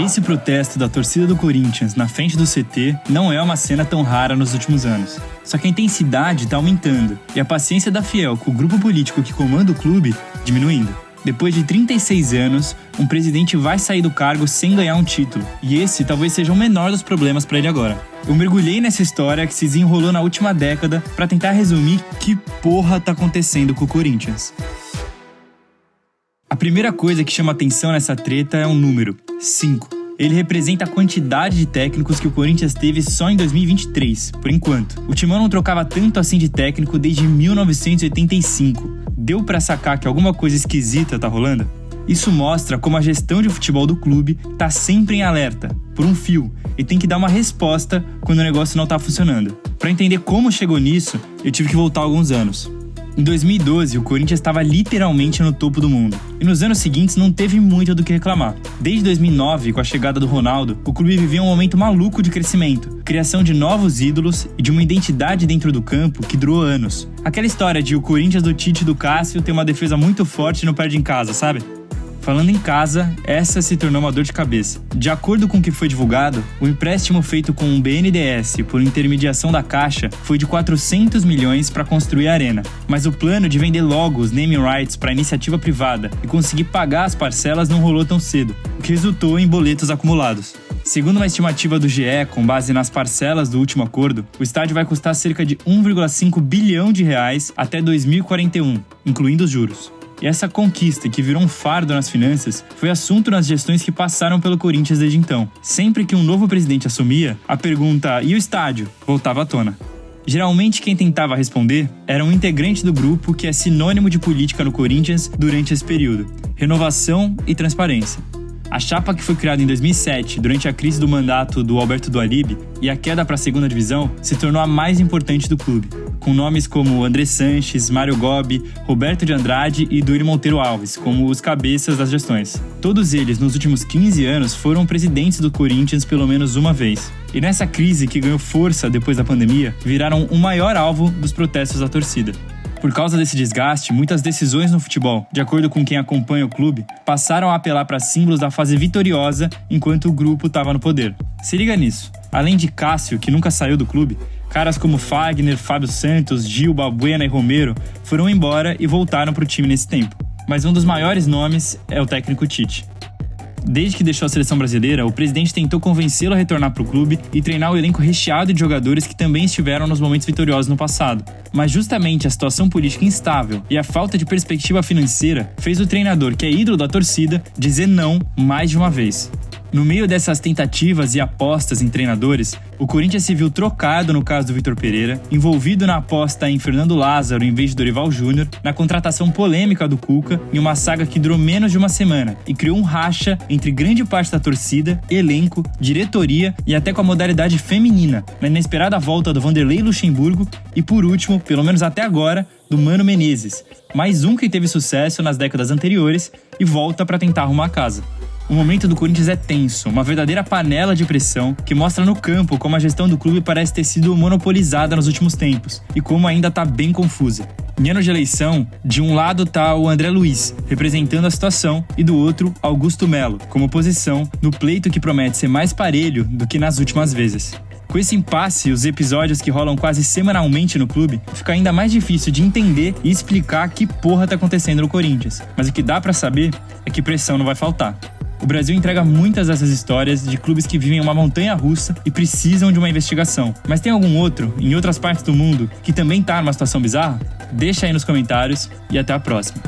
Esse protesto da torcida do Corinthians na frente do CT não é uma cena tão rara nos últimos anos. Só que a intensidade está aumentando e a paciência da Fiel com o grupo político que comanda o clube diminuindo. Depois de 36 anos, um presidente vai sair do cargo sem ganhar um título. E esse talvez seja o menor dos problemas para ele agora. Eu mergulhei nessa história que se desenrolou na última década para tentar resumir que porra tá acontecendo com o Corinthians. A primeira coisa que chama atenção nessa treta é um número, 5. Ele representa a quantidade de técnicos que o Corinthians teve só em 2023, por enquanto. O Timão não trocava tanto assim de técnico desde 1985. Deu pra sacar que alguma coisa esquisita tá rolando? Isso mostra como a gestão de futebol do clube tá sempre em alerta, por um fio, e tem que dar uma resposta quando o negócio não tá funcionando. Pra entender como chegou nisso, eu tive que voltar alguns anos. Em 2012, o Corinthians estava literalmente no topo do mundo. E nos anos seguintes não teve muito do que reclamar. Desde 2009, com a chegada do Ronaldo, o clube vivia um momento maluco de crescimento, criação de novos ídolos e de uma identidade dentro do campo que durou anos. Aquela história de o Corinthians do Tite e do Cássio ter uma defesa muito forte e não perde em casa, sabe? Falando em casa, essa se tornou uma dor de cabeça. De acordo com o que foi divulgado, o empréstimo feito com o BNDES por intermediação da Caixa foi de 400 milhões para construir a arena. Mas o plano de vender logo os naming rights para iniciativa privada e conseguir pagar as parcelas não rolou tão cedo, o que resultou em boletos acumulados. Segundo uma estimativa do GE, com base nas parcelas do último acordo, o estádio vai custar cerca de 1,5 bilhão de reais até 2041, incluindo os juros. E essa conquista, que virou um fardo nas finanças, foi assunto nas gestões que passaram pelo Corinthians desde então. Sempre que um novo presidente assumia, a pergunta "e o estádio?" voltava à tona. Geralmente quem tentava responder era um integrante do grupo que é sinônimo de política no Corinthians durante esse período: renovação e transparência. A chapa que foi criada em 2007, durante a crise do mandato do Alberto Dualib e a queda para a segunda divisão, se tornou a mais importante do clube, com nomes como André Sanches, Mário Gobi, Roberto de Andrade e Duílio Monteiro Alves como os cabeças das gestões. Todos eles, nos últimos 15 anos, foram presidentes do Corinthians pelo menos uma vez. E nessa crise que ganhou força depois da pandemia, viraram o maior alvo dos protestos da torcida. Por causa desse desgaste, muitas decisões no futebol, de acordo com quem acompanha o clube, passaram a apelar para símbolos da fase vitoriosa enquanto o grupo estava no poder. Se liga nisso. Além de Cássio, que nunca saiu do clube, caras como Fagner, Fábio Santos, Gil, Balbuena e Romero foram embora e voltaram para o time nesse tempo. Mas um dos maiores nomes é o técnico Tite. Desde que deixou a seleção brasileira, o presidente tentou convencê-lo a retornar para o clube e treinar o elenco recheado de jogadores que também estiveram nos momentos vitoriosos no passado. Mas justamente a situação política instável e a falta de perspectiva financeira fez o treinador, que é ídolo da torcida, dizer não mais de uma vez. No meio dessas tentativas e apostas em treinadores, o Corinthians se viu trocado no caso do Vitor Pereira, envolvido na aposta em Fernando Lázaro em vez de Dorival Júnior, na contratação polêmica do Cuca, em uma saga que durou menos de uma semana e criou um racha entre grande parte da torcida, elenco, diretoria e até com a modalidade feminina, na inesperada volta do Vanderlei Luxemburgo e, por último, pelo menos até agora, do Mano Menezes, mais um que teve sucesso nas décadas anteriores e volta para tentar arrumar a casa. O momento do Corinthians é tenso, uma verdadeira panela de pressão que mostra no campo como a gestão do clube parece ter sido monopolizada nos últimos tempos e como ainda está bem confusa. Em ano de eleição, de um lado está o André Luiz, representando a situação, e do outro, Augusto Melo, como oposição, no pleito que promete ser mais parelho do que nas últimas vezes. Com esse impasse e os episódios que rolam quase semanalmente no clube, fica ainda mais difícil de entender e explicar que porra tá acontecendo no Corinthians. Mas o que dá pra saber é que pressão não vai faltar. O Brasil entrega muitas dessas histórias de clubes que vivem uma montanha-russa e precisam de uma investigação. Mas tem algum outro, em outras partes do mundo, que também tá numa situação bizarra? Deixa aí nos comentários e até a próxima.